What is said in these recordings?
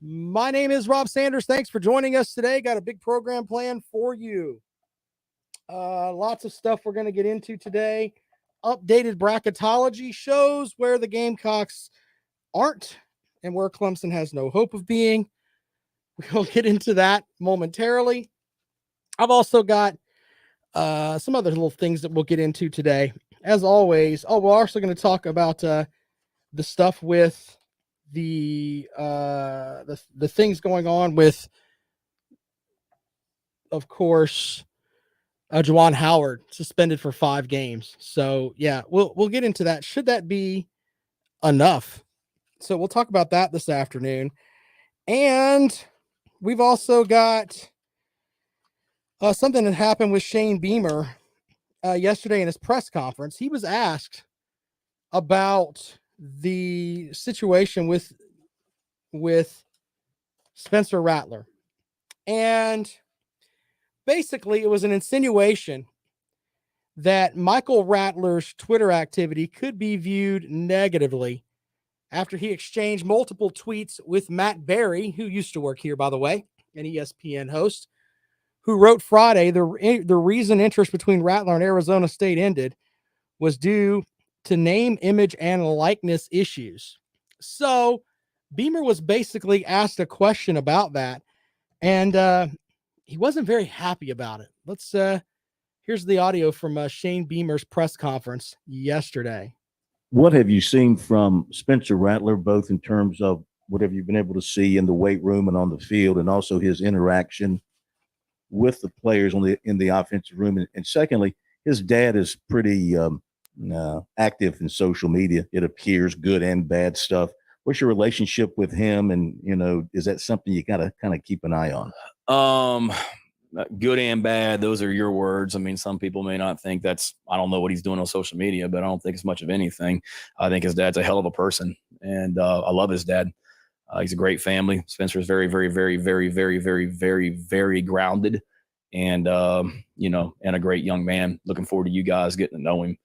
My name is Rob Sanders. Thanks for joining us today. Got a big program planned for you. Lots of stuff we're going to get into today. Updated bracketology shows where the Gamecocks aren't and where Clemson has no hope of being. We'll get into that momentarily. I've also got some other little things that we'll get into today. As always, we're also going to talk about the stuff with the things going on with, of course, Juwan Howard suspended for 5 games. So yeah, we'll get into that. Should that be enough? So we'll talk about that this afternoon. And we've also got something that happened with Shane Beamer yesterday in his press conference. He was asked about the situation with Spencer Rattler. And basically, it was an insinuation that Michael Rattler's Twitter activity could be viewed negatively after he exchanged multiple tweets with Matt Berry, who used to work here, by the way, an ESPN host, who wrote Friday the reason interest between Rattler and Arizona State ended was due to name, image, and likeness issues. So Beamer was basically asked a question about that, and he wasn't very happy about it. Here's the audio from Shane Beamer's press conference yesterday. What have you seen from Spencer Rattler, both in terms of what have you been able to see in the weight room and on the field, and also his interaction with the players in the offensive room? And secondly, his dad is pretty active in social media. It appears good and bad stuff. What's your relationship with him? And, is that something you got to kind of keep an eye on? Good and bad. Those are your words. I mean, some people may not think I don't know what he's doing on social media, but I don't think it's much of anything. I think his dad's a hell of a person, and I love his dad. He's a great family. Spencer is very, very, very, very, very, very, very, very grounded and, and a great young man. Looking forward to you guys getting to know him.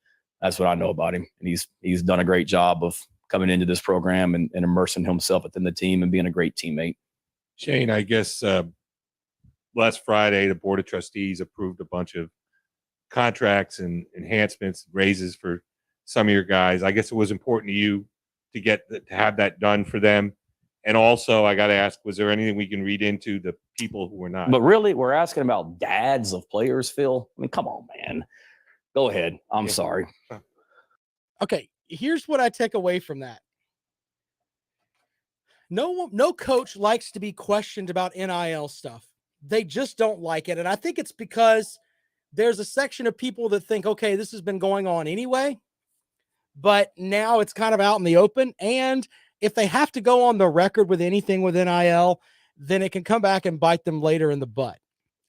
That's what I know about him. And he's done a great job of coming into this program and immersing himself within the team and being a great teammate. Shane, I guess last Friday, the Board of Trustees approved a bunch of contracts and enhancements, raises for some of your guys. I guess it was important to you to have that done for them. And also, I got to ask, was there anything we can read into the people who were not? But really, we're asking about dads of players, Phil? I mean, come on, man. Go ahead. I'm sorry. Okay, here's what I take away from that. No coach likes to be questioned about NIL stuff. They just don't like it. And I think it's because there's a section of people that think, okay, this has been going on anyway, but now it's kind of out in the open. And if they have to go on the record with anything with NIL, then it can come back and bite them later in the butt.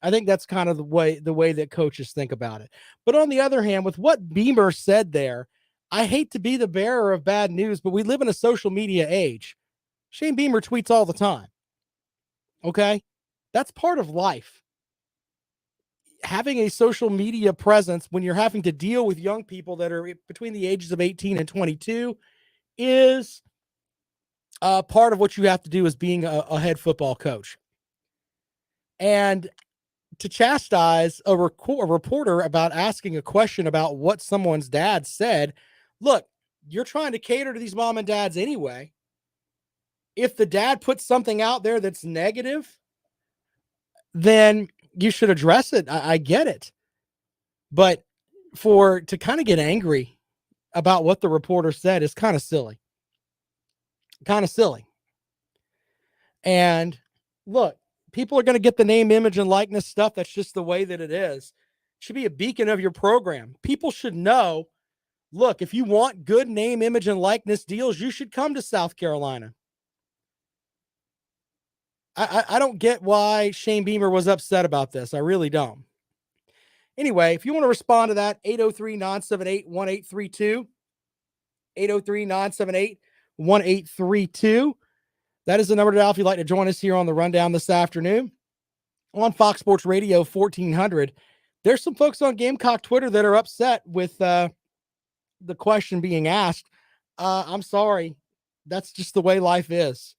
I think that's kind of the way that coaches think about it. But on the other hand, with what Beamer said there, I hate to be the bearer of bad news, but we live in a social media age. Shane Beamer tweets all the time. Okay? That's part of life. Having a social media presence when you're having to deal with young people that are between the ages of 18 and 22 is part of what you have to do as being a head football coach. And to chastise a reporter about asking a question about what someone's dad said, look, you're trying to cater to these mom and dads anyway. If the dad puts something out there that's negative, then you should address it. I get it. But to kind of get angry about what the reporter said is kind of silly. Kind of silly. And look, people are going to get the name, image, and likeness stuff. That's just the way that it is. It should be a beacon of your program. People should know, look, if you want good name, image, and likeness deals, you should come to South Carolina. I don't get why Shane Beamer was upset about this. I really don't. Anyway, if you want to respond to that, 803-978-1832, 803-978-1832. That is the number to dial if you'd like to join us here on the Rundown this afternoon on Fox Sports Radio 1400. There's some folks on Gamecock Twitter that are upset with the question being asked. I'm sorry. That's just the way life is.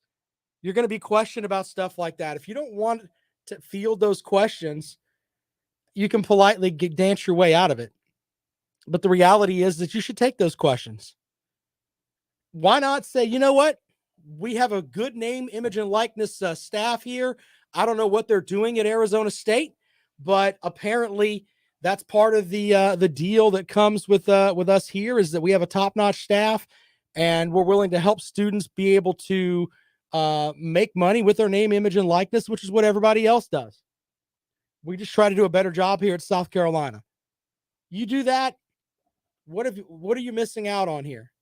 You're going to be questioned about stuff like that. If you don't want to field those questions, you can politely dance your way out of it. But the reality is that you should take those questions. Why not say, you know what? We have a good name, image, and likeness staff here. I don't know what they're doing at Arizona State, but apparently that's part of the deal that comes with us here, is that we have a top-notch staff, and we're willing to help students be able to make money with their name, image, and likeness, which is what everybody else does. We just try to do a better job here at South Carolina. You do that, what are you missing out on here?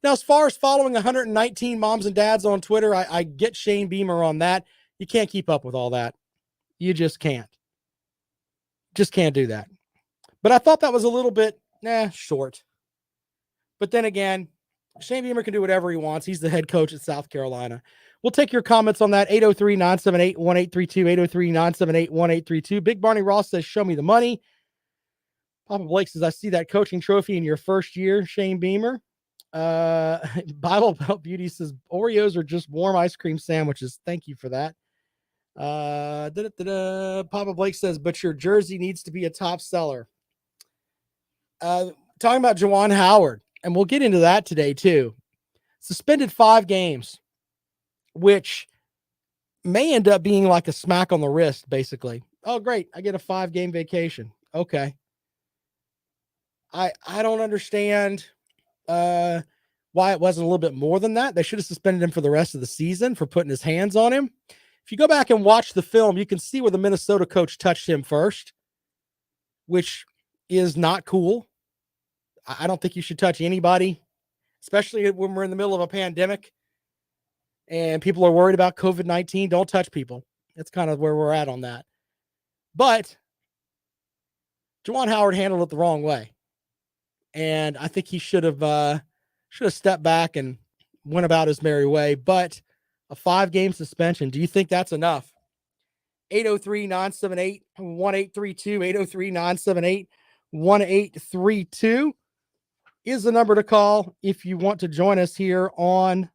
Now, as far as following 119 moms and dads on Twitter, I get Shane Beamer on that. You can't keep up with all that. You just can't. Just can't do that. But I thought that was a little bit short. But then again, Shane Beamer can do whatever he wants. He's the head coach at South Carolina. We'll take your comments on that. 803-978-1832, 803-978-1832. Big Barney Ross says, show me the money. Papa Blake says, I see that coaching trophy in your first year, Shane Beamer. Bible Belt Beauty says, Oreos are just warm ice cream sandwiches. Thank you for that. Papa Blake says, but your jersey needs to be a top seller. Talking about Juwan Howard, and we'll get into that today too. Suspended 5 games, which may end up being like a smack on the wrist, basically. Oh, great. I get a 5-game vacation. Okay. I don't understand why it wasn't a little bit more than that. They should have suspended him for the rest of the season for putting his hands on him. If you go back and watch the film, you can see where the Minnesota coach touched him first, which is not cool. I don't think you should touch anybody, especially when we're in the middle of a pandemic and people are worried about COVID-19. Don't touch people. That's kind of where we're at on that. But Juwan Howard handled it the wrong way. And I think he should have stepped back and went about his merry way. But a 5-game suspension, do you think that's enough? 803-978-1832, 803-978-1832 is the number to call if you want to join us here on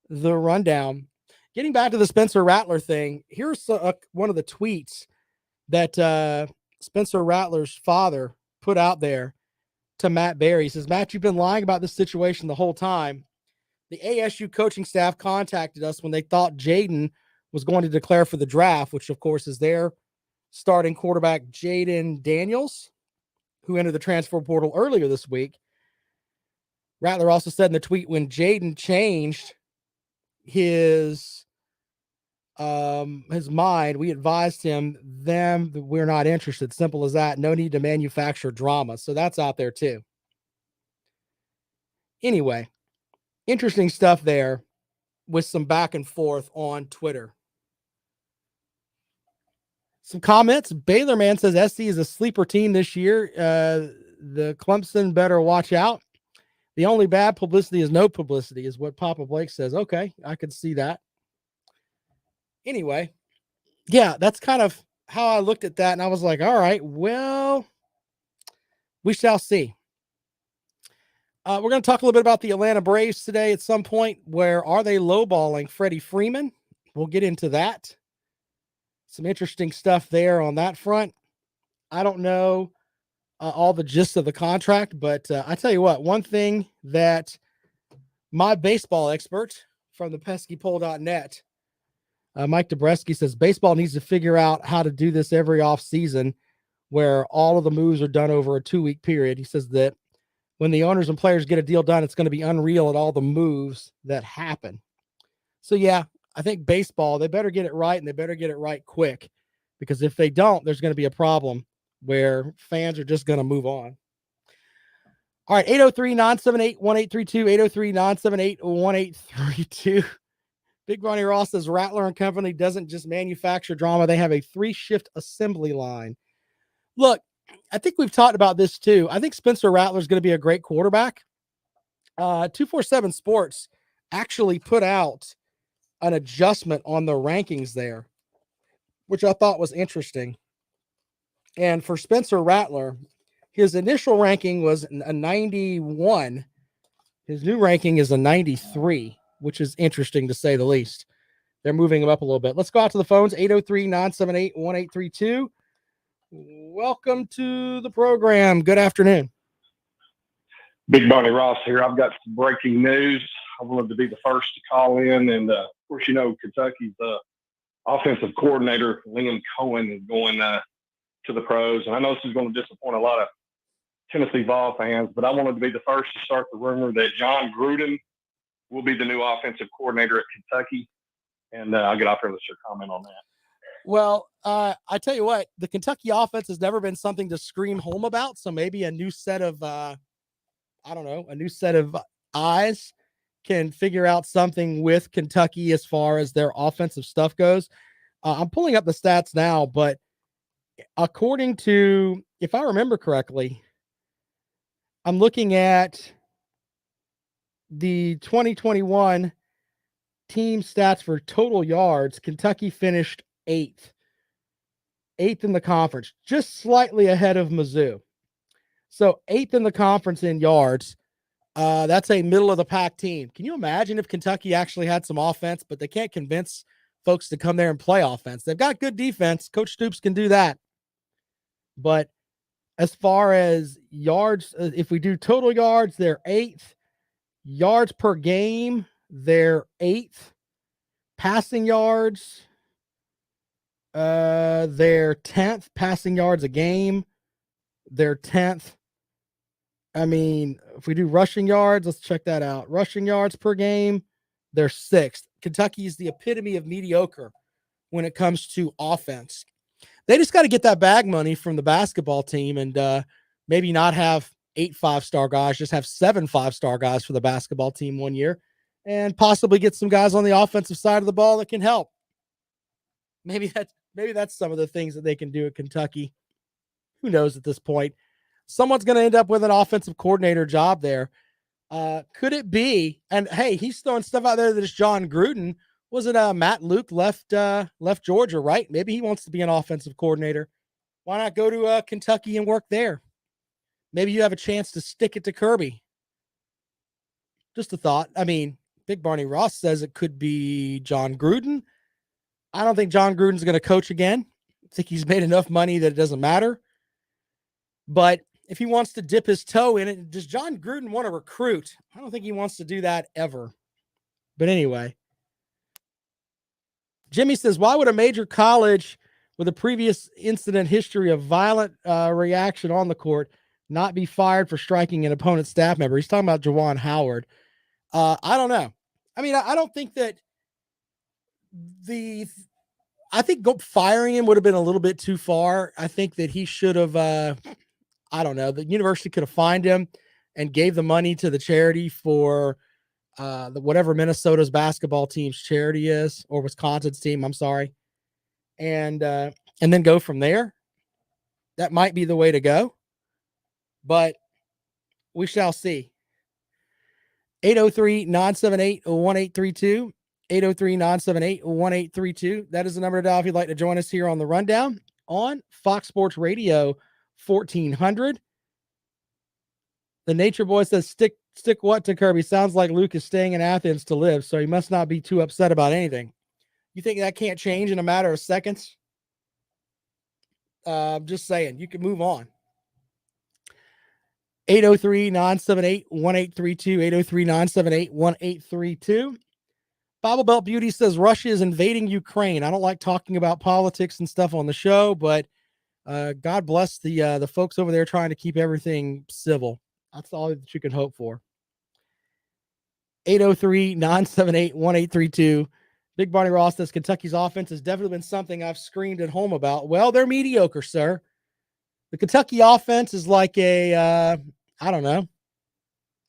the rundown. Getting back to the Spencer Rattler thing, here's one of the tweets that Spencer Rattler's father put out there to Matt Berry. He says, Matt, you've been lying about this situation the whole time. The ASU coaching staff contacted us when they thought Jaden was going to declare for the draft, which of course is their starting quarterback, Jaden Daniels, who entered the transfer portal earlier this week. Rattler also said in the tweet, when Jaden changed his mind, we advised them that we're not interested. Simple as that. No need to manufacture drama. So that's out there too. Anyway, interesting stuff there with some back and forth on Twitter. Some comments. Baylor Man says SC is a sleeper team this year. The Clemson better watch out. The only bad publicity is no publicity, is what Papa Blake says. Okay, I could see that. Anyway, yeah, that's kind of how I looked at that. And I was like, all right, well, we shall see. We're going to talk a little bit about the Atlanta Braves today at some point. Where are they lowballing Freddie Freeman? We'll get into that. Some interesting stuff there on that front. I don't know all the gist of the contract, but I tell you what, one thing that my baseball expert from the peskypole.net, Mike Dobreski, says baseball needs to figure out how to do this every offseason where all of the moves are done over a 2-week period. He says that when the owners and players get a deal done, it's going to be unreal at all the moves that happen. So, yeah, I think baseball, they better get it right, and they better get it right quick, because if they don't, there's going to be a problem where fans are just going to move on. All right, 803-978-1832, 803-978-1832. Big Ronnie Ross says Rattler and Company doesn't just manufacture drama. They have a 3-shift assembly line. Look, I think we've talked about this too. I think Spencer Rattler is going to be a great quarterback. 247 Sports actually put out an adjustment on the rankings there, which I thought was interesting. And for Spencer Rattler, his initial ranking was a 91. His new ranking is a 93, which is interesting to say the least. they're moving him up a little bit. Let's go out to the phones. 803-978-1832. Welcome to the program. Good afternoon. Big Bonnie Ross here. I've got some breaking news. I wanted to be the first to call in. And of course, Kentucky's offensive coordinator, Liam Cohen, is going to the pros. And I know this is going to disappoint a lot of Tennessee Vol fans, but I wanted to be the first to start the rumor that John Gruden will be the new offensive coordinator at Kentucky. And I'll get off here and let your comment on that. Well, I tell you what, the Kentucky offense has never been something to scream home about. So maybe a new set of, a new set of eyes can figure out something with Kentucky as far as their offensive stuff goes. I'm pulling up the stats now, but according to, if I remember correctly, I'm looking at the 2021 team stats for total yards. Kentucky finished eighth in the conference, just slightly ahead of Mizzou. So eighth in the conference in yards. That's a middle of the pack team. Can you imagine if Kentucky actually had some offense, but they can't convince folks to come there and play offense? They've got good defense. Coach Stoops can do that. But as far as yards, if we do total yards, they're eighth. Yards per game, they're eighth. Passing yards, they're 10th. Passing yards a game, they're 10th. I mean, if we do rushing yards, let's check that out. Rushing yards per game, they're 6th. Kentucky is the epitome of mediocre when it comes to offense. They just got to get that bag money from the basketball team and maybe not have 8 5-star guys, just have 7 5-star guys for the basketball team one year and possibly get some guys on the offensive side of the ball that can help. Maybe that's some of the things that they can do at Kentucky. Who knows at this point? Someone's going to end up with an offensive coordinator job there. Could it be? And hey, he's throwing stuff out there that is John Gruden. Was it Matt Luke left Georgia, right? Maybe he wants to be an offensive coordinator. Why not go to Kentucky and work there? Maybe you have a chance to stick it to Kirby. Just a thought. I mean, Big Barney Ross says it could be John Gruden. I don't think John Gruden's going to coach again. I think he's made enough money that it doesn't matter. But if he wants to dip his toe in it, does John Gruden want to recruit? I don't think he wants to do that ever. But anyway, Jimmy says, why would a major college with a previous incident history of violent reaction on the court not be fired for striking an opponent's staff member? He's talking about Juwan Howard. I don't know. I mean, I don't think that I think firing him would have been a little bit too far. I think that he should have, I don't know, the university could have fined him and gave the money to the charity for whatever Minnesota's basketball team's charity is, or Wisconsin's team, I'm sorry. And then go from there. That might be the way to go, but we shall see. 803-978-1832. 803-978-1832. That is the number to dial if you'd like to join us here on the Rundown on Fox Sports Radio 1400. The Nature Boy says, stick what to Kirby? Sounds like Luke is staying in Athens to live, so he must not be too upset about anything. You think that can't change in a matter of seconds? Just saying, you can move on. 803-978-1832. 803-978-1832. Bible Belt Beauty says Russia is invading Ukraine. I don't like talking about politics and stuff on the show, but God bless the folks over there trying to keep everything civil. That's all that you can hope for. 803-978-1832. Big Barney Ross says Kentucky's offense has definitely been something I've screamed at home about. Well, they're mediocre, sir. The Kentucky offense is like I don't know.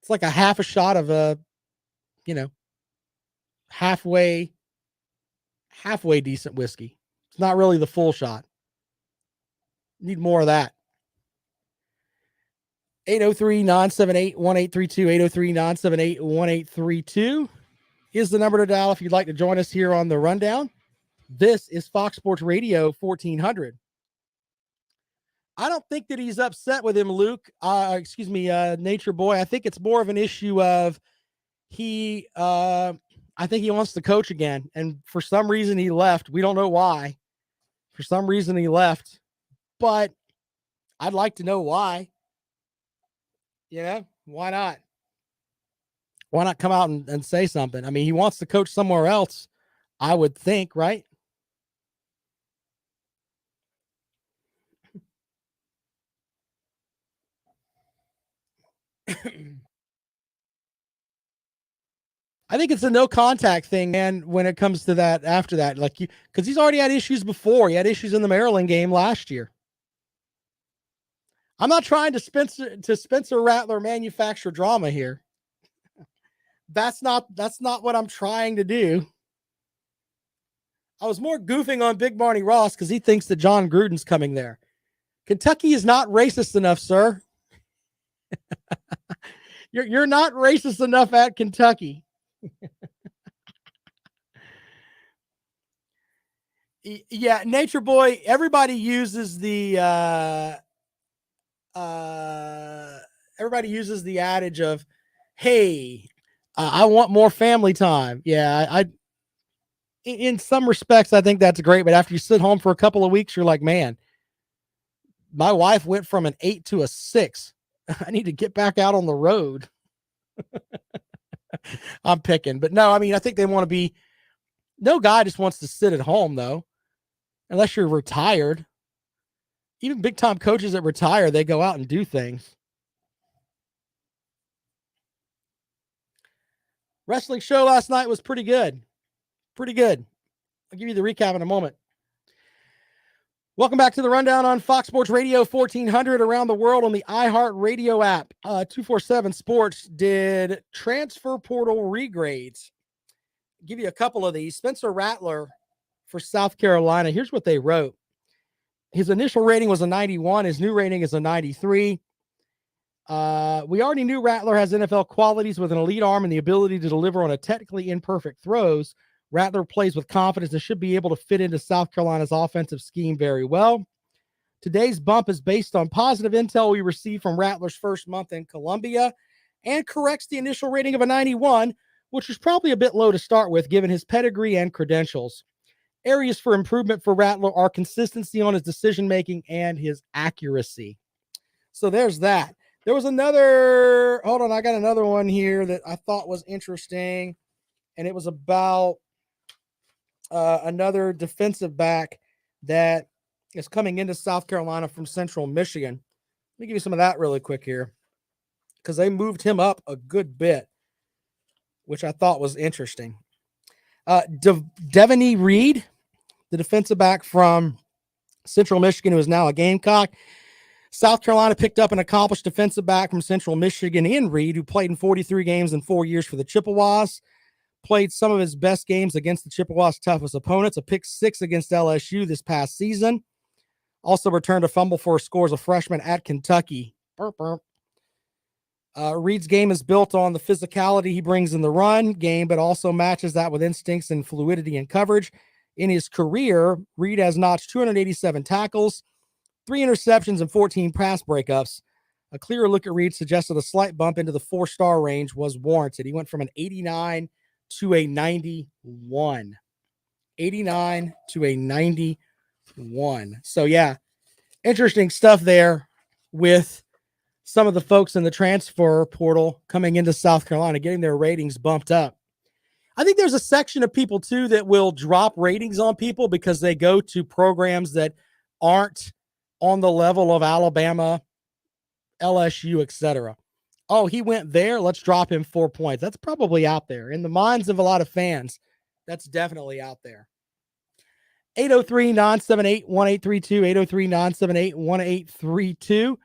It's like a half a shot of halfway decent whiskey. It's not really the full shot. Need more of that. 803-978-1832. 803-978-1832 is the number to dial if you'd like to join us here on the Rundown. This is Fox Sports Radio 1400. I don't think that he's upset with him, Luke. Nature Boy. I think it's more of an issue of he I think he wants to coach again. And for some reason he left. We don't know why. For some reason he left. But I'd like to know why. Why not? Why not come out and say something? I mean, he wants to coach somewhere else, I would think, right? I think it's a no contact thing, man, when it comes to that after that. Because he's already had issues before. He had issues in the Maryland game last year. I'm not trying to Spencer Rattler manufacture drama here. That's not what I'm trying to do. I was more goofing on Big Barney Ross because he thinks that John Gruden's coming there. Kentucky is not racist enough, sir. You're not racist enough at Kentucky. Yeah, Nature Boy, everybody uses the adage of, hey, I want more family time. Yeah, in some respects, I think that's great. But after you sit home for a couple of weeks, you're like, man, my wife went from an 8 to a 6. I need to get back out on the road. I'm picking. But no, I mean, I think they want to be, no guy just wants to sit at home, though, unless you're retired. Even big time coaches that retire, they go out and do things. Wrestling show last night was pretty good. Pretty good. I'll give you the recap in a moment. Welcome back to the Rundown on Fox Sports Radio 1400 around the world on the iHeartRadio app. 247 Sports did transfer portal regrades. I'll give you a couple of these. Spencer Rattler for South Carolina. Here's what they wrote. His initial rating was a 91. His new rating is a 93. We already knew Rattler has NFL qualities with an elite arm and the ability to deliver on a technically imperfect throws. Rattler plays with confidence and should be able to fit into South Carolina's offensive scheme very well. Today's bump is based on positive intel we received from Rattler's first month in Columbia and corrects the initial rating of a 91, which is probably a bit low to start with given his pedigree and credentials. Areas for improvement for Rattler are consistency on his decision-making and his accuracy. So there's that. There was another, hold on, I got another one here that I thought was interesting, and it was about another defensive back that is coming into South Carolina from Central Michigan. Let me give you some of that really quick here because they moved him up a good bit, which I thought was interesting. Devaney Reed, the defensive back from Central Michigan, who is now a Gamecock. South Carolina picked up an accomplished defensive back from Central Michigan in Reed, who played in 43 games in 4 years for the Chippewas. Played some of his best games against the Chippewas' toughest opponents, a pick 6 against LSU this past season. Also returned a fumble for a score as a freshman at Kentucky. Reed's game is built on the physicality he brings in the run game, but also matches that with instincts and fluidity and coverage. In his career, Reed has notched 287 tackles, 3 interceptions, and 14 pass breakups. A clearer look at Reed suggested a slight bump into the 4-star range was warranted. He went from an 89 to a 91. 89 to a 91. So, yeah, interesting stuff there with some of the folks in the transfer portal coming into South Carolina, getting their ratings bumped up. I think there's a section of people, too, that will drop ratings on people because they go to programs that aren't on the level of Alabama, LSU, etc. Oh, he went there. Let's drop him 4 points. That's probably out there. In the minds of a lot of fans, that's definitely out there. 803-978-1832, 803-978-1832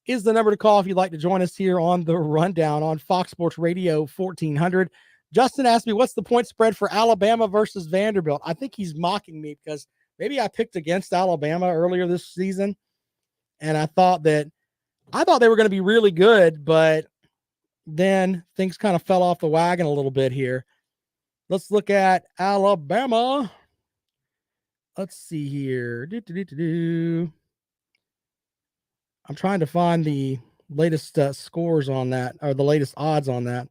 is the number to call if you'd like to join us here on the Rundown on Fox Sports Radio 1400. Justin asked me, what's the point spread for Alabama versus Vanderbilt? I think he's mocking me because maybe I picked against Alabama earlier this season, and I thought they were going to be really good, but then things kind of fell off the wagon a little bit here. Let's look at Alabama. Let's see here. I'm trying to find the latest scores on that, or the latest odds on that.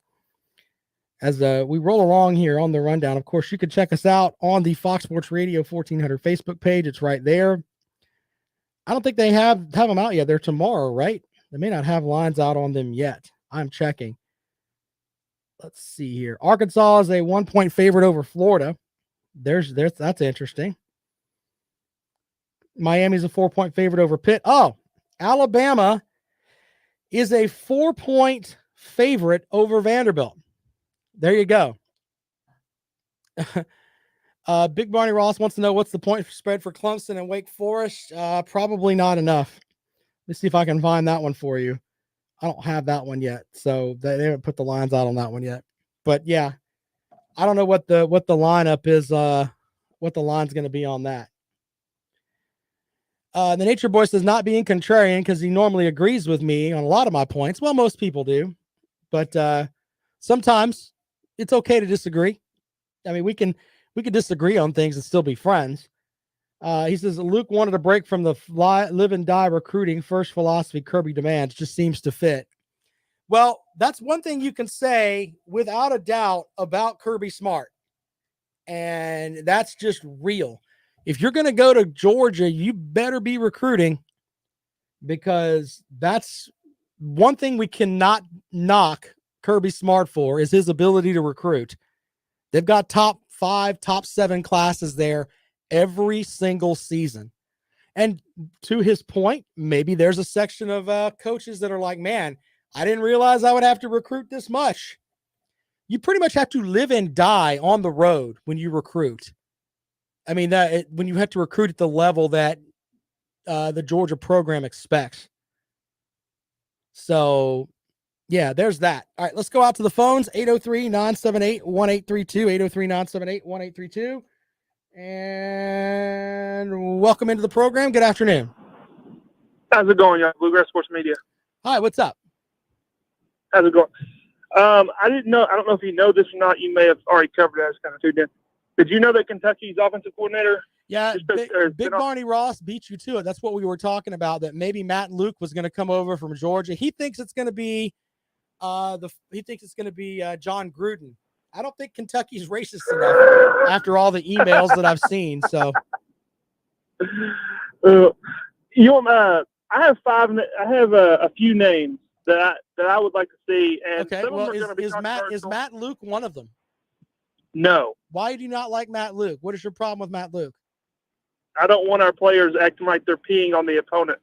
as we roll along here on the rundown. Of course, you can check us out on the Fox Sports Radio 1400 Facebook page. It's right there. I don't think they have them out yet. They're tomorrow, right? They may not have lines out on them yet. I'm checking. Let's see here. Arkansas is a 1-point favorite over Florida. That's interesting. Miami's a 4-point favorite over Pitt. Oh, Alabama is a 4-point favorite over Vanderbilt. There you go. Big Barney Ross wants to know what's the point spread for Clemson and Wake Forest. Probably not enough. Let's see if I can find that one for you. I don't have that one yet, so they haven't put the lines out on that one yet. But yeah, I don't know what the lineup is. What the line's going to be on that. The Nature Boy says not being contrarian because he normally agrees with me on a lot of my points. Well, most people do, but sometimes it's okay to disagree. I mean, we can disagree on things and still be friends. He says Luke wanted a break from the live and die recruiting. First philosophy Kirby demands just seems to fit. Well, that's one thing you can say without a doubt about Kirby Smart, and that's just real. If you're going to go to Georgia, you better be recruiting, because that's one thing we cannot knock Kirby Smart for is his ability to recruit. They've got top 5, top 7 classes there every single season. And to his point, maybe there's a section of coaches that are like, man, I didn't realize I would have to recruit this much. You pretty much have to live and die on the road when you recruit. I mean, when you have to recruit at the level that the Georgia program expects. So, yeah, there's that. All right, let's go out to the phones. 803-978-1832, 803-978-1832. And welcome into the program. Good afternoon. How's it going, y'all? Bluegrass Sports Media. Hi, what's up? How's it going? I didn't know. I don't know if you know this or not. You may have already covered that. It's kind of tuned in. Did you know that Kentucky's offensive coordinator? Yeah, Big Barney Ross beat you to it. That's what we were talking about, that maybe Matt Luke was going to come over from Georgia. He thinks it's going to be John Gruden. I don't think Kentucky's racist enough after all the emails that I've seen. So, I have a few names that I would like to see. And okay, well, is Matt Luke one of them? No. Why do you not like Matt Luke? What is your problem with Matt Luke? I don't want our players acting like they're peeing on the opponent.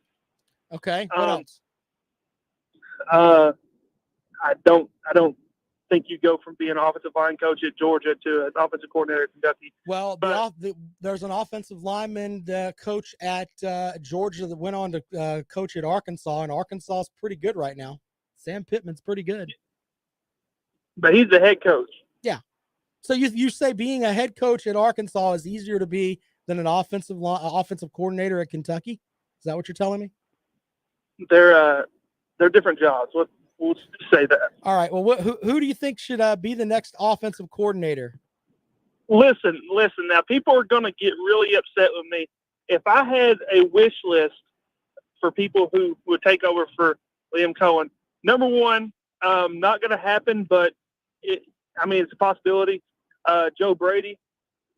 Okay. What else? I don't think you go from being an offensive line coach at Georgia to an offensive coordinator at Kentucky. Well, there's an offensive lineman coach at Georgia that went on to coach at Arkansas, and Arkansas is pretty good right now. Sam Pittman's pretty good. But he's the head coach. Yeah. So you say being a head coach at Arkansas is easier to be than an offensive coordinator at Kentucky? Is that what you're telling me? They're different jobs. We'll just say that. All right. Well, who do you think should be the next offensive coordinator? Listen. Now, people are going to get really upset with me. If I had a wish list for people who would take over for Liam Cohen, number one, not going to happen, but it's a possibility. Joe Brady.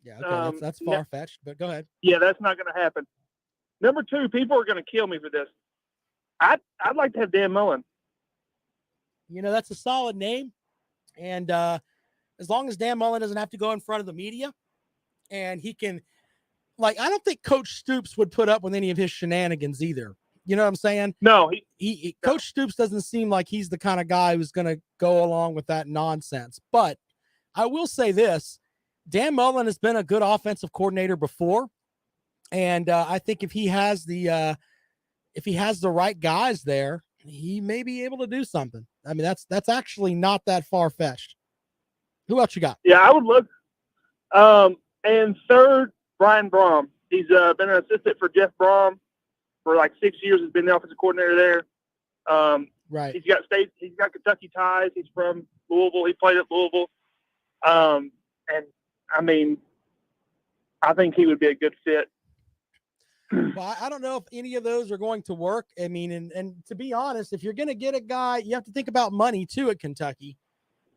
Yeah, okay, that's far-fetched, but go ahead. Yeah, that's not going to happen. Number two, people are going to kill me for this. I'd like to have Dan Mullen. That's a solid name. And as long as Dan Mullen doesn't have to go in front of the media, and he can, I don't think Coach Stoops would put up with any of his shenanigans either. You know what I'm saying? No. Coach Stoops doesn't seem like he's the kind of guy who's going to go along with that nonsense. But I will say this. Dan Mullen has been a good offensive coordinator before. And I think if he has the right guys there, he may be able to do something. I mean, that's actually not that far-fetched. Who else you got? Yeah, I would look. And third, Brian Brom. He's been an assistant for Jeff Brom for like 6 years. He's been the offensive coordinator there. Right. He's got Kentucky ties. He's from Louisville. He played at Louisville. And I think he would be a good fit. Well, I don't know if any of those are going to work. I mean, and to be honest, if you're going to get a guy, you have to think about money too at Kentucky.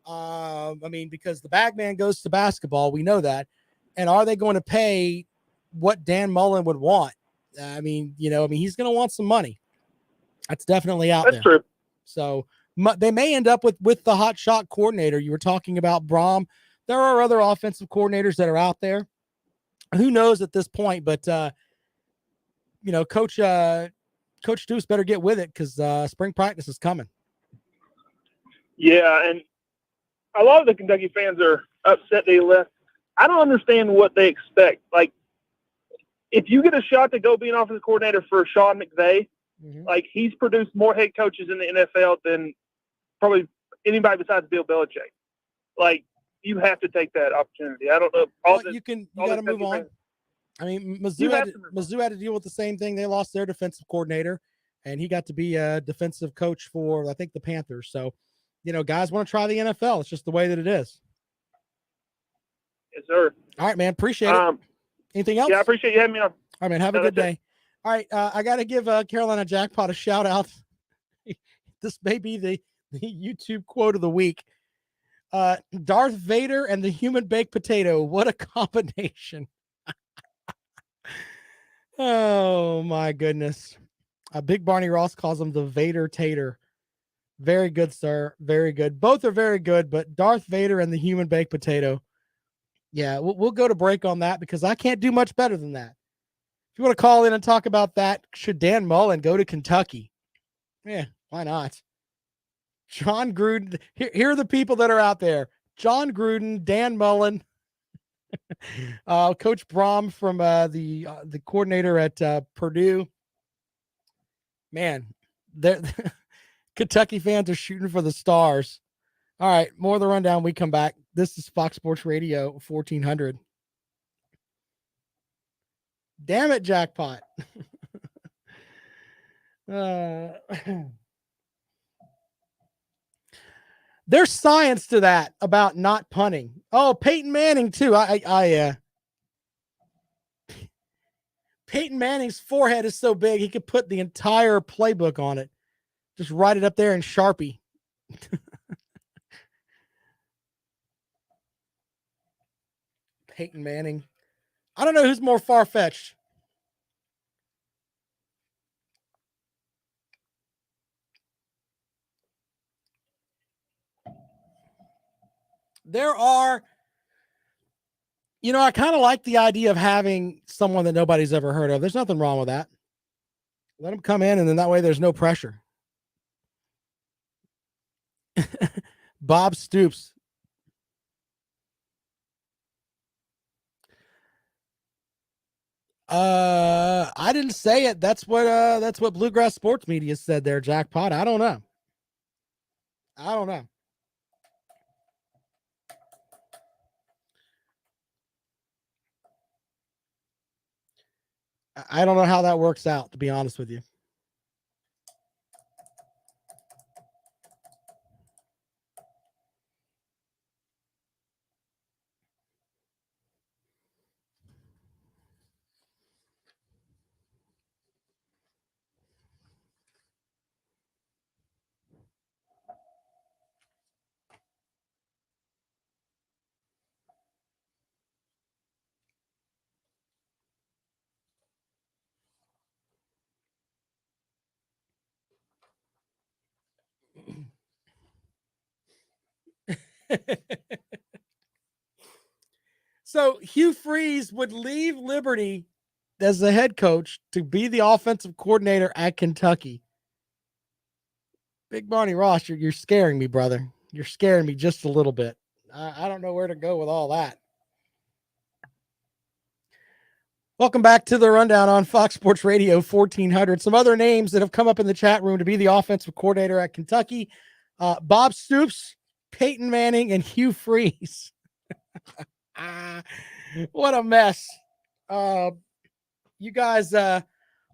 I mean, because the bag man goes to basketball, we know that. And are they going to pay what Dan Mullen would want? I mean, he's going to want some money. That's definitely out there. That's true. So they may end up with the hot shot coordinator. You were talking about Brom. There are other offensive coordinators that are out there. Who knows at this point? But Coach Deuce better get with it because spring practice is coming. Yeah, and a lot of the Kentucky fans are upset they left. I don't understand what they expect. Like, if you get a shot to go be an offensive coordinator for Sean McVay, like, he's produced more head coaches in the NFL than probably anybody besides Bill Belichick. Like, you have to take that opportunity. I don't know. You got to move on. I mean, Mizzou had to deal with the same thing. They lost their defensive coordinator, and he got to be a defensive coach for, I think, the Panthers. So, guys want to try the NFL. It's just the way that it is. Yes, sir. All right, man. Appreciate it. Anything else? Yeah, I appreciate you having me on. All right, man. Have a good day. All right, I got to give Carolina Jackpot a shout out. This may be the YouTube quote of the week. Darth Vader and the human baked potato. What a combination. Oh, my goodness. Big Barney Ross calls him the Vader Tater. Very good, sir. Very good. Both are very good, but Darth Vader and the human baked potato. Yeah, we'll go to break on that because I can't do much better than that. If you want to call in and talk about that, should Dan Mullen go to Kentucky? Yeah, why not? John Gruden. Here are the people that are out there. John Gruden, Dan Mullen, Coach Brom from the coordinator at Purdue. Man, Kentucky fans are shooting for the stars. All right, more of the rundown. We come back. This is Fox Sports Radio 1400. Damn it, Jackpot. There's science to that about not punting. Oh, Peyton Manning too. Peyton Manning's forehead is so big he could put the entire playbook on it. Just write it up there in Sharpie. Peyton Manning. I don't know who's more far-fetched. There are, I kind of like the idea of having someone that nobody's ever heard of. There's nothing wrong with that. Let them come in, and then that way there's no pressure. Bob Stoops. I didn't say it. That's what Bluegrass Sports Media said there, Jackpot. I don't know. I don't know how that works out, to be honest with you. So Hugh Freeze would leave Liberty as the head coach to be the offensive coordinator at Kentucky. Big Barney Ross, you're scaring me, brother. You're scaring me just a little bit. I don't know where to go with all that. Welcome back to the rundown on Fox Sports Radio 1400. Some other names that have come up in the chat room to be the offensive coordinator at Kentucky. Bob Stoops, Peyton Manning, and Hugh Freeze. What a mess. You guys are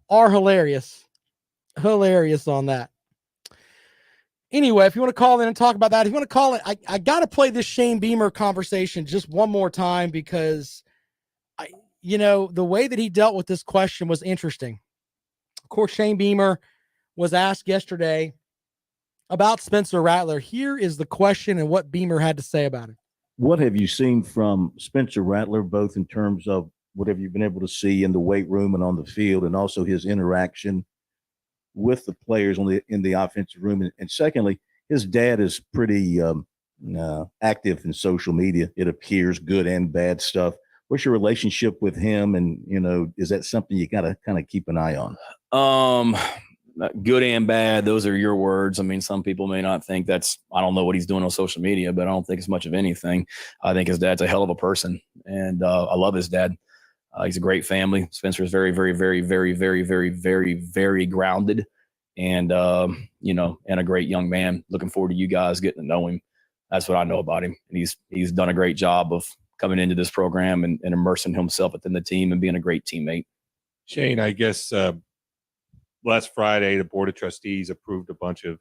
hilarious. Hilarious on that. Anyway, if you want to call in and talk about that, if you want to call it, I got to play this Shane Beamer conversation just one more time because the way that he dealt with this question was interesting. Of course, Shane Beamer was asked yesterday about Spencer Rattler. Here is the question and what Beamer had to say about it. What have you seen from Spencer Rattler, both in terms of what have you been able to see in the weight room and on the field, and also his interaction with the players in the offensive room? And secondly, his dad is pretty active in social media. It appears, good and bad stuff. What's your relationship with him? And, is that something you got to kind of keep an eye on? Good and bad. Those are your words. I mean, some people may not think I don't know what he's doing on social media, but I don't think it's much of anything. I think his dad's a hell of a person, and I love his dad. He's a great family. Spencer is very, very, very, very, very, very, very, very grounded, and and a great young man. Looking forward to you guys getting to know him. That's what I know about him. And he's done a great job of coming into this program and immersing himself within the team and being a great teammate. Shane, I guess last Friday, the Board of Trustees approved a bunch of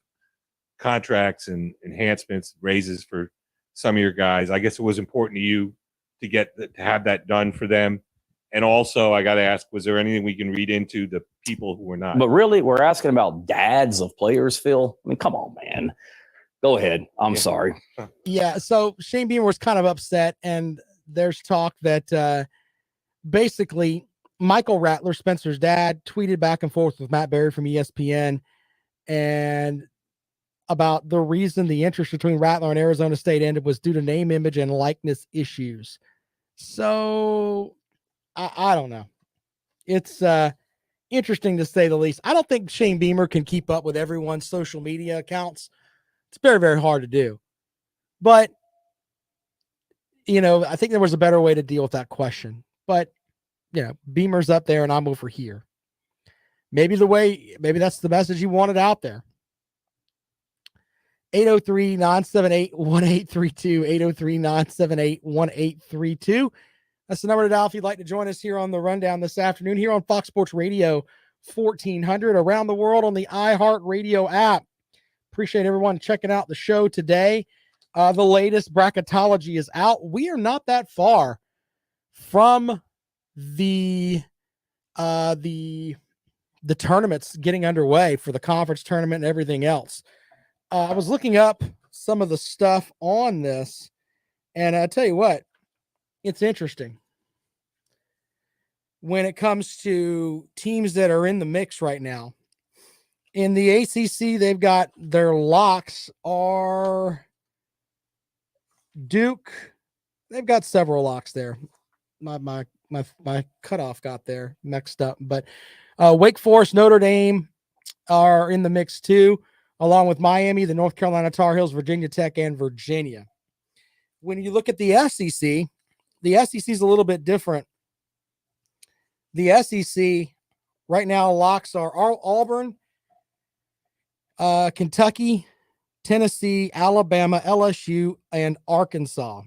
contracts and enhancements, raises for some of your guys. I guess it was important to you to have that done for them. And also, I got to ask, was there anything we can read into the people who were not? But really, we're asking about dads of players, Phil. I mean, come on, man. Go ahead. I'm sorry. Yeah, so Shane Beamer was kind of upset, and there's talk that basically Michael Rattler, Spencer's dad, tweeted back and forth with Matt Berry from ESPN and about the reason the interest between Rattler and Arizona State ended was due to name, image, and likeness issues. So I don't know. It's interesting to say the least. I don't think Shane Beamer can keep up with everyone's social media accounts. It's very, very hard to do. But, I think there was a better way to deal with that question. But, Beamer's up there and I'm over here. Maybe that's the message you wanted out there. 803-978-1832, 803-978-1832. That's the number to dial if you'd like to join us here on the Rundown this afternoon, here on Fox Sports Radio 1400, around the world on the iHeartRadio app. Appreciate everyone checking out the show today. The latest bracketology is out. We are not that far from the tournaments getting underway for the conference tournament and everything else. I was looking up some of the stuff on this, and I tell you what, it's interesting. When it comes to teams that are in the mix right now, in the ACC, they've got their locks are Duke. They've got several locks there. My cutoff got there mixed up, but Wake Forest, Notre Dame are in the mix too, along with Miami, the North Carolina Tar Heels, Virginia Tech, and Virginia. When you look at the SEC is a little bit different. The SEC right now locks are Auburn, Kentucky, Tennessee, Alabama, LSU, and Arkansas.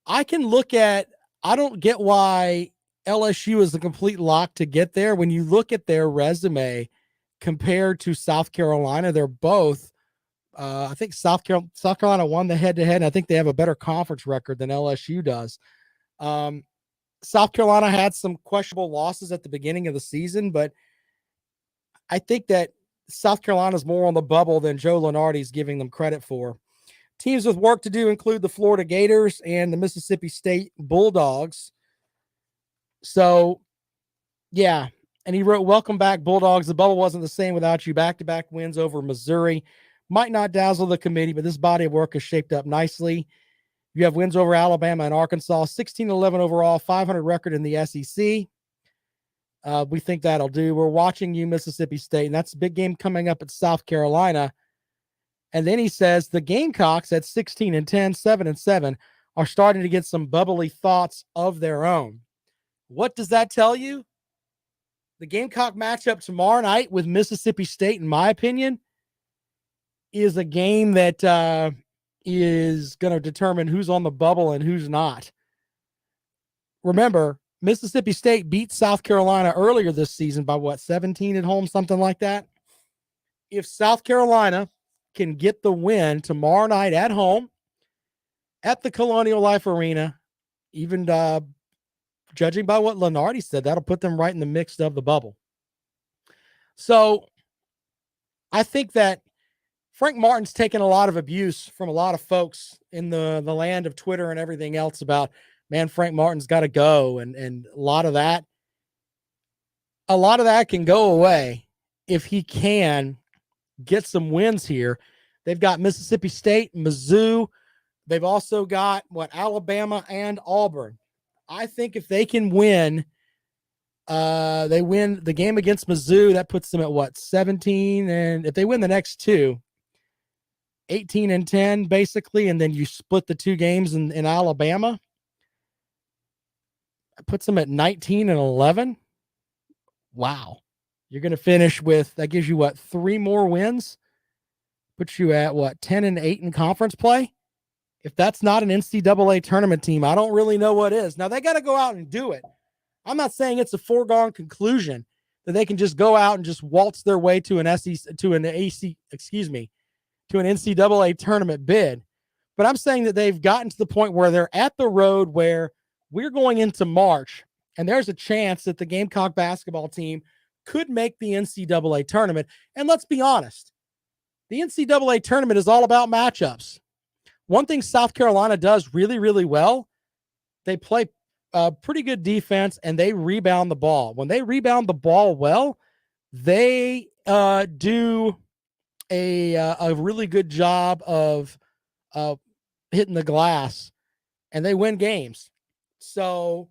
I don't get why LSU is a complete lock to get there. When you look at their resume compared to South Carolina, they're both, I think South Carolina won the head-to-head, and I think they have a better conference record than LSU does. South Carolina had some questionable losses at the beginning of the season, but I think that South Carolina is more on the bubble than Joe Lunardi is giving them credit for. Teams with work to do include the Florida Gators and the Mississippi State Bulldogs. So, yeah. And he wrote, "Welcome back, Bulldogs. The bubble wasn't the same without you. Back-to-back wins over Missouri. Might not dazzle the committee, but this body of work is shaped up nicely. You have wins over Alabama and Arkansas, 16-11 overall, 500 record in the SEC. We think that'll do. We're watching you, Mississippi State, and that's a big game coming up at South Carolina." And then he says the Gamecocks at 16-10, 7-7 are starting to get some bubbly thoughts of their own. What does that tell you? The Gamecock matchup tomorrow night with Mississippi State, in my opinion, is a game that is going to determine who's on the bubble and who's not. Remember, Mississippi State beat South Carolina earlier this season by 17 at home, something like that. If South Carolina can get the win tomorrow night at home at the Colonial Life Arena, even judging by what Lunardi said, that'll put them right in the mix of the bubble. So I think that Frank Martin's taken a lot of abuse from a lot of folks in the land of Twitter and everything else about, man, Frank Martin's got to go. And a lot of that can go away if he can get some wins here. They've got Mississippi State, Mizzou. They've also got Alabama and Auburn. I think if they can win, they win the game against Mizzou, that puts them at 17. And if they win the next two, 18-10 basically, and then you split the two games in Alabama, that puts them at 19-11. Wow. You're going to finish with, that gives you 3 more wins, puts you at 10-8 in conference play. If that's not an NCAA tournament team, I don't really know what is. Now they got to go out and do it. I'm not saying it's a foregone conclusion that they can just go out and just waltz their way to an NCAA tournament bid. But I'm saying that they've gotten to the point where they're at the road where we're going into March, and there's a chance that the Gamecock basketball team could make the NCAA tournament. And let's be honest, the NCAA tournament is all about matchups. One thing South Carolina does really, really well, they play pretty good defense and they rebound the ball. When they rebound the ball well, they do a really good job of hitting the glass, and they win games. So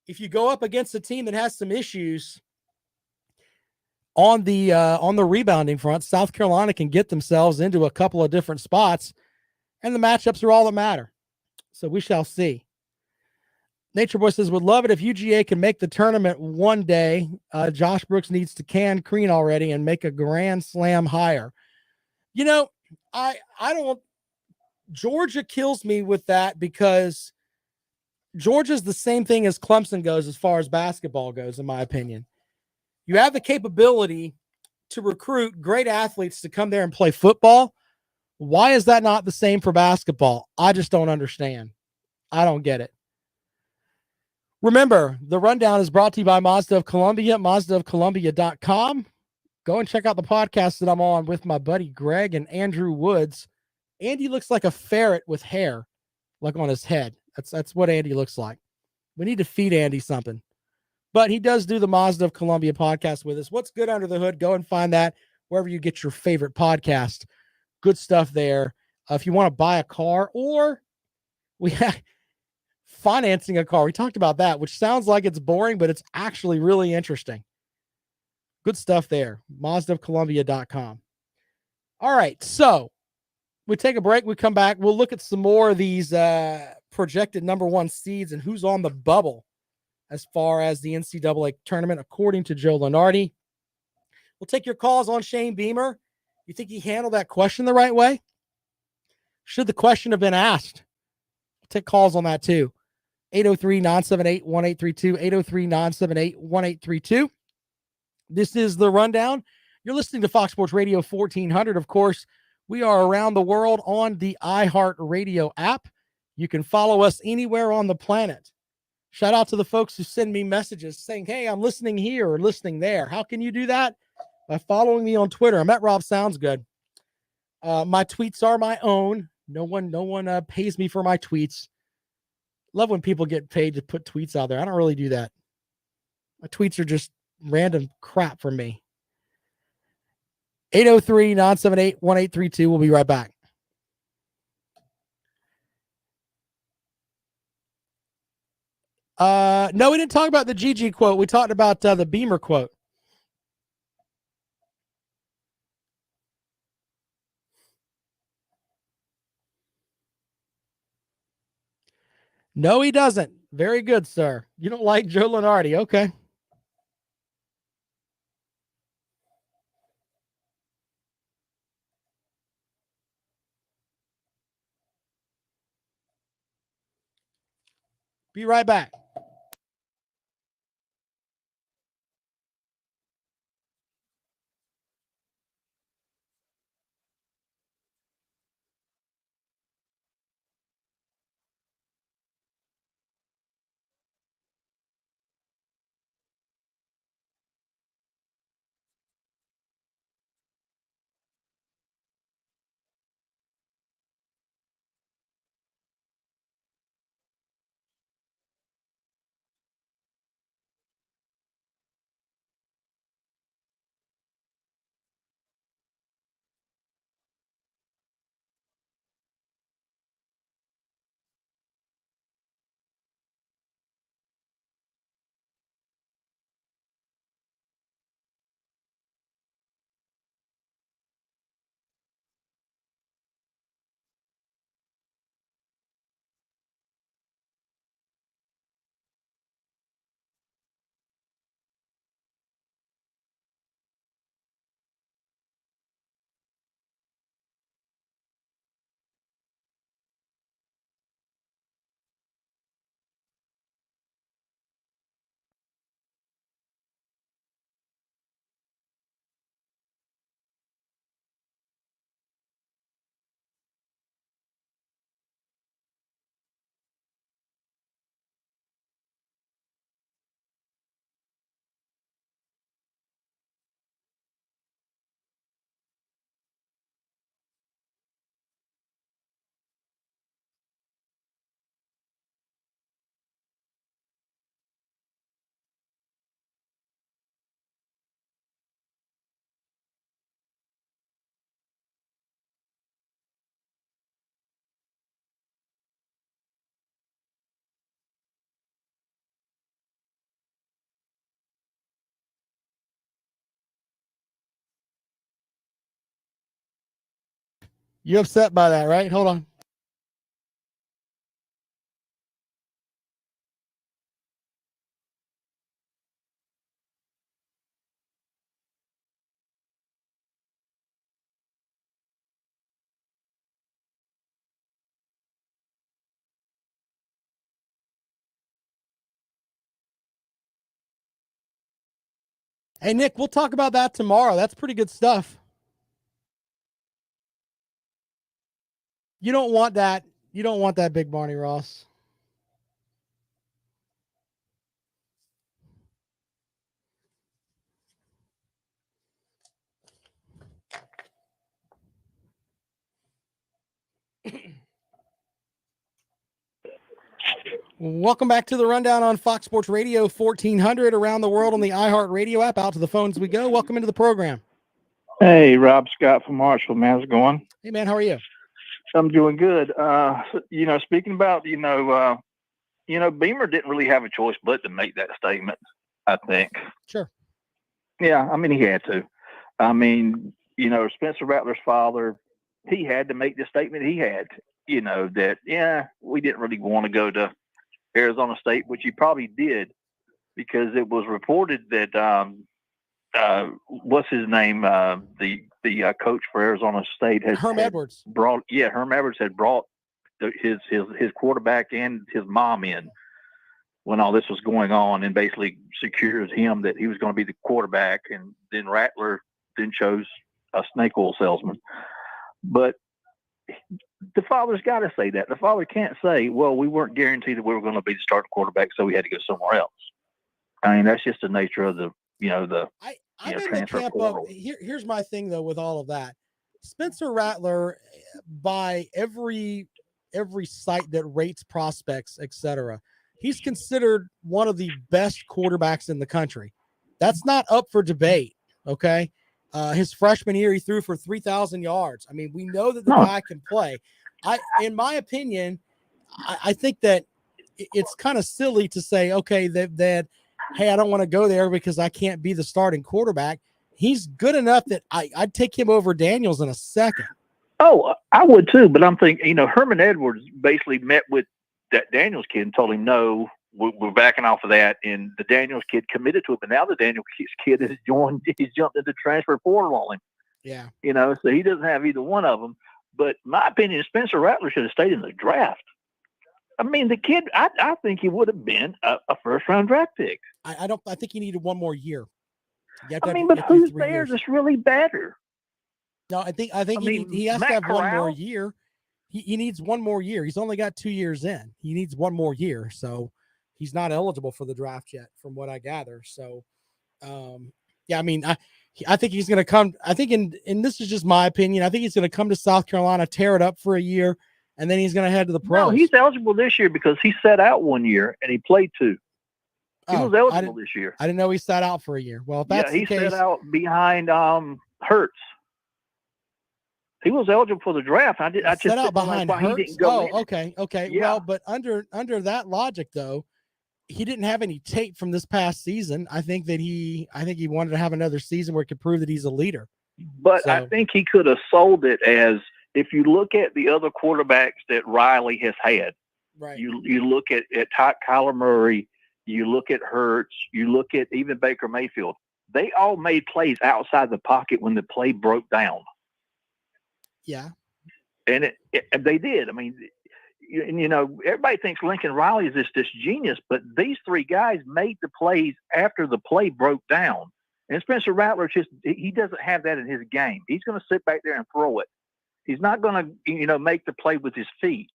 if you go up against a team that has some issues on the rebounding front, South Carolina can get themselves into a couple of different spots, and the matchups are all that matter. So we shall see. Nature Boy says, would love it if UGA can make the tournament one day. Josh Brooks needs to can Crean already and make a grand slam hire. You know, I don't, Georgia kills me with that because Georgia's the same thing as Clemson goes as far as basketball goes, in my opinion. You have the capability to recruit great athletes to come there and play football. Why is that not the same for basketball? I just don't understand. I don't get it. Remember, the rundown is brought to you by Mazda of Columbia, mazdaofcolumbia.com. Go and check out the podcast that I'm on with my buddy Greg and Andrew Woods. Andy looks like a ferret with hair, like on his head. That's what Andy looks like. We need to feed Andy something. But he does do the Mazda of Columbia podcast with us. What's good under the hood? Go and find that wherever you get your favorite podcast. Good stuff there. If you want to buy a car, or we have financing a car. We talked about that, which sounds like it's boring, but it's actually really interesting. Good stuff there. mazdaofcolumbia.com. All right. So we take a break. We come back. We'll look at some more of these projected number 1 seeds and who's on the bubble as far as the NCAA tournament, according to Joe Lunardi. We'll take your calls on Shane Beamer. You think he handled that question the right way? Should the question have been asked? We'll take calls on that too. 803-978-1832, 803-978-1832. This is the rundown. You're listening to Fox Sports Radio 1400. Of course, we are around the world on the iHeartRadio app. You can follow us anywhere on the planet. Shout out to the folks who send me messages saying, hey, I'm listening here or listening there. How can you do that? By following me on Twitter. I'm at Rob Sounds Good. My tweets are my own. No one pays me for my tweets. Love when people get paid to put tweets out there. I don't really do that. My tweets are just random crap from me. 803-978-1832. We'll be right back. No, we didn't talk about the GG quote. We talked about the Beamer quote. No, he doesn't. Very good, sir. You don't like Joe Lunardi. Okay. Be right back. You upset by that, right? Hold on. Hey, Nick, we'll talk about that tomorrow. That's pretty good stuff. You don't want that. You don't want that, Big Barney Ross. Welcome back to the Rundown on Fox Sports Radio 1400 around the world on the iHeart Radio app. Out to the phones we go. Welcome into the program. Hey, Rob Scott from Marshall, man. How's it going? Hey, man. How are you? I'm doing good. Speaking about, Beamer didn't really have a choice but to make that statement, I think. Sure. Yeah, I mean, he had to. I mean, Spencer Rattler's father, he had to make the statement he had, that, we didn't really want to go to Arizona State, which he probably did, because it was reported that what's his name? The coach for Arizona State Herm Edwards Herm Edwards had brought his quarterback and his mom in when all this was going on, and basically secured him that he was going to be the quarterback. And then Rattler then chose a snake oil salesman. But the father's got to say that. The father can't say, well, we weren't guaranteed that we were going to be the starting quarterback, so we had to go somewhere else. I mean, that's just the nature of the, I'm in the camp of, here's my thing, though, with all of that. Spencer Rattler, by every site that rates prospects, etc., he's considered one of the best quarterbacks in the country. That's not up for debate, okay? His freshman year, he threw for 3,000 yards. I mean, we know that the guy can play. In my opinion, I think that it's kind of silly to say, okay, that hey, I don't want to go there because I can't be the starting quarterback. He's good enough that I'd take him over Daniels in a second. Oh, I would too, but I'm thinking, Herman Edwards basically met with that Daniels kid and told him, no, we're backing off of that. And the Daniels kid committed to it, but now the Daniels kid has he's jumped into transfer portal on him. Yeah. So he doesn't have either one of them. But my opinion, Spencer Rattler should have stayed in the draft. I mean, the kid, I think he would have been a first-round draft pick. I think he needed one more year. But who's there that's really better? No, I think he has to have one more year. He needs one more year. He's only got 2 years in. He needs one more year. So he's not eligible for the draft yet, from what I gather. So, I mean, I think he's going to come. I think, and this is just my opinion, I think he's going to come to South Carolina, tear it up for a year, and then he's going to head to the pros. No, he's eligible this year because he sat out 1 year and he played 2. He was eligible this year. I didn't know he sat out for a year. Well, if that's the case, he sat out behind Hurts. He was eligible for the draft. I just set out behind Hurts. Okay. Yeah. Well, but under that logic, though, he didn't have any tape from this past season. I think he wanted to have another season where he could prove that he's a leader. But I think he could have sold it as, if you look at the other quarterbacks that Riley has had, right? You look at Kyler Murray, you look at Hurts, you look at even Baker Mayfield. They all made plays outside the pocket when the play broke down. Yeah. And they did. I mean, everybody thinks Lincoln Riley is this genius, but these 3 guys made the plays after the play broke down. And Spencer Rattler he doesn't have that in his game. He's going to sit back there and throw it. He's not going to, make the play with his feet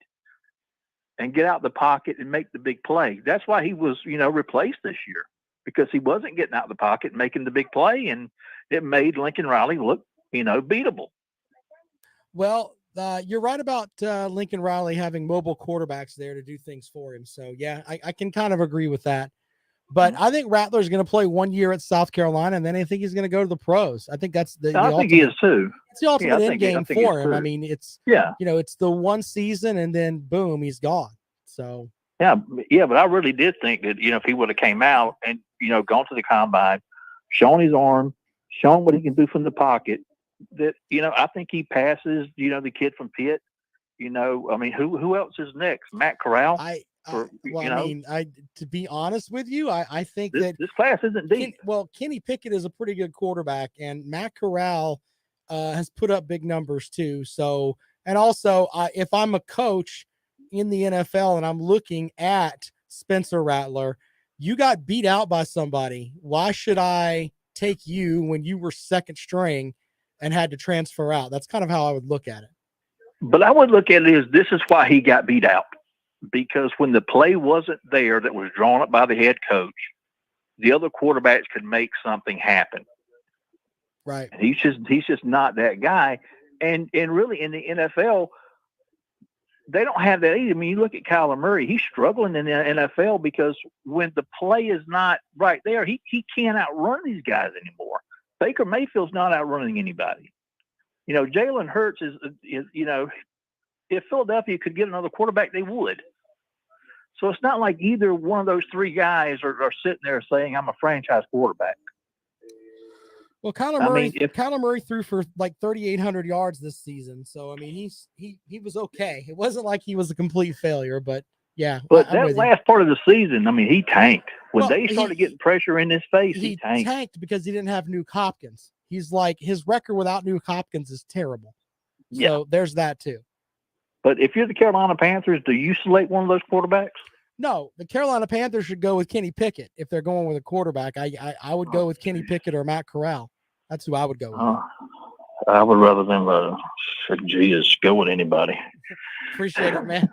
and get out the pocket and make the big play. That's why he was, replaced this year, because he wasn't getting out the pocket and making the big play, and it made Lincoln Riley look, beatable. Well, you're right about Lincoln Riley having mobile quarterbacks there to do things for him. So, yeah, I can kind of agree with that. But I think Rattler's going to play 1 year at South Carolina, and then I think he's going to go to the pros. I think that's the I think he is too. It's the ultimate end game for him. Too. I mean, it's it's the one season, and then boom, he's gone. So but I really did think that if he would have came out and gone to the combine, shown his arm, shown what he can do from the pocket, that, I think he passes, the kid from Pitt. I mean, who else is next? Matt Corral? To be honest with you, I think that this class isn't deep. Kenny Pickett is a pretty good quarterback, and Matt Corral has put up big numbers too. So, and also, if I'm a coach in the NFL and I'm looking at Spencer Rattler, you got beat out by somebody. Why should I take you when you were second string and had to transfer out? That's kind of how I would look at it. But I would look at it as this is why he got beat out. Because when the play wasn't there that was drawn up by the head coach, the other quarterbacks could make something happen. Right. And he's just not that guy. And really in the NFL, they don't have that either. I mean, you look at Kyler Murray, he's struggling in the NFL because when the play is not right there, he can't outrun these guys anymore. Baker Mayfield's not outrunning anybody. Jalen Hurts is if Philadelphia could get another quarterback, they would. So it's not like either one of those three guys are sitting there saying, I'm a franchise quarterback. Well, Kyler Murray threw for like 3,800 yards this season. So, I mean, he was okay. It wasn't like he was a complete failure, but yeah. But that last part of the season, I mean, he tanked. When they started getting pressure in his face, he tanked. He tanked because he didn't have Nuke Hopkins. He's like, his record without Nuke Hopkins is terrible. So there's that too. But if you're the Carolina Panthers, do you select one of those quarterbacks? No, the Carolina Panthers should go with Kenny Pickett if they're going with a quarterback. I would go with Kenny Pickett or Matt Corral. That's who I would go with. I would rather them go with anybody. Appreciate it, man.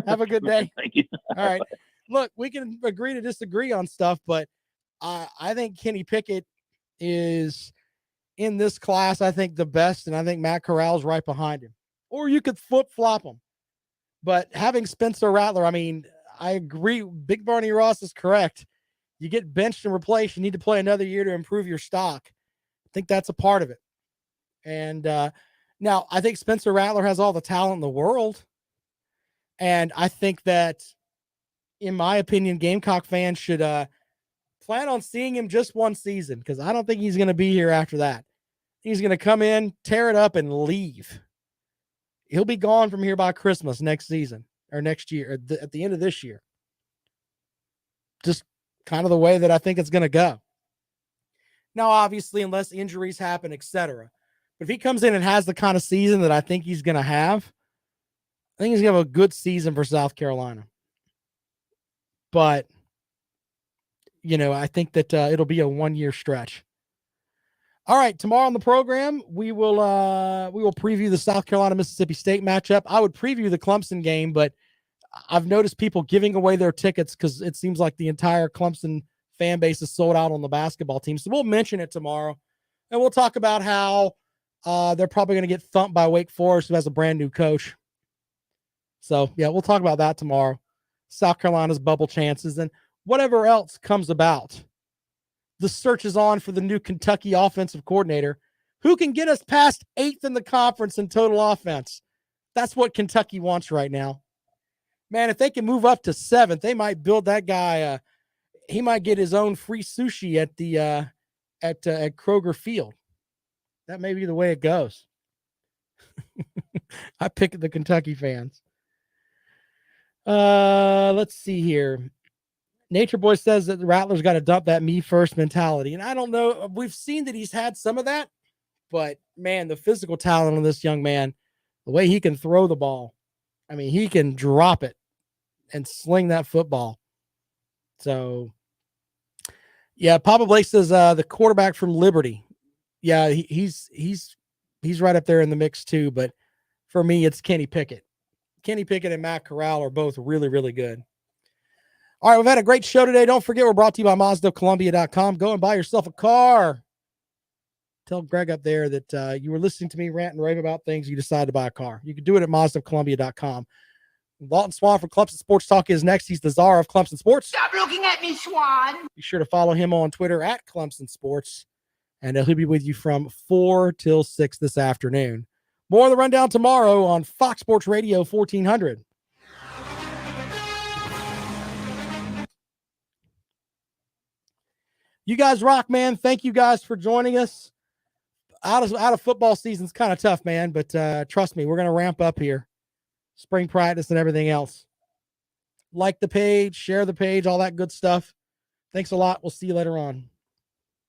Have a good day. Thank you. All right. Look, we can agree to disagree on stuff, but I think Kenny Pickett is in this class, I think the best, and I think Matt Corral's right behind him. Or you could flip-flop them. But having Spencer Rattler, I mean, I agree. Big Barney Ross is correct. You get benched and replaced. You need to play another year to improve your stock. I think that's a part of it. And now I think Spencer Rattler has all the talent in the world. And I think that, in my opinion, Gamecock fans should plan on seeing him just one season because I don't think he's going to be here after that. He's going to come in, tear it up, and leave. He'll be gone from here by Christmas next season or next year, at the end of this year. Just kind of the way that I think it's going to go. Now, obviously, unless injuries happen, etc. But if he comes in and has the kind of season that I think he's going to have, I think he's going to have a good season for South Carolina. But, I think that it'll be a one-year stretch. All right, tomorrow on the program, we will preview the South Carolina-Mississippi State matchup. I would preview the Clemson game, but I've noticed people giving away their tickets because it seems like the entire Clemson fan base is sold out on the basketball team. So we'll mention it tomorrow, and we'll talk about how they're probably going to get thumped by Wake Forest, who has a brand new coach. So, yeah, we'll talk about that tomorrow. South Carolina's bubble chances and whatever else comes about. The search is on for the new Kentucky offensive coordinator who can get us past 8th in the conference in total offense. That's what Kentucky wants right now. Man, if they can move up to 7th, they might build that guy. He might get his own free sushi at the at Kroger Field. That may be the way it goes. I pick the Kentucky fans. Let's see here. Nature Boy says that the Rattler's got to dump that me first mentality. And I don't know. We've seen that he's had some of that, but man, the physical talent on this young man, the way he can throw the ball. I mean, he can drop it and sling that football. So yeah, Papa Blake says the quarterback from Liberty. Yeah, he's right up there in the mix too. But for me, it's Kenny Pickett. Kenny Pickett and Matt Corral are both really, really good. All right, we've had a great show today. Don't forget, we're brought to you by MazdaColumbia.com. Go and buy yourself a car. Tell Greg up there that you were listening to me rant and rave about things. You decided to buy a car. You can do it at MazdaColumbia.com. Lawton Swan from Clemson Sports Talk is next. He's the czar of Clemson Sports. Stop looking at me, Swan. Be sure to follow him on Twitter at Clemson Sports. And he'll be with you from 4 till 6 this afternoon. More of the rundown tomorrow on Fox Sports Radio 1400. You guys rock, man. Thank you guys for joining us. out of football season's kind of tough, man. But trust me, we're gonna ramp up here. Spring practice and everything else. Like the page, share the page, all that good stuff. Thanks a lot. We'll see you later on.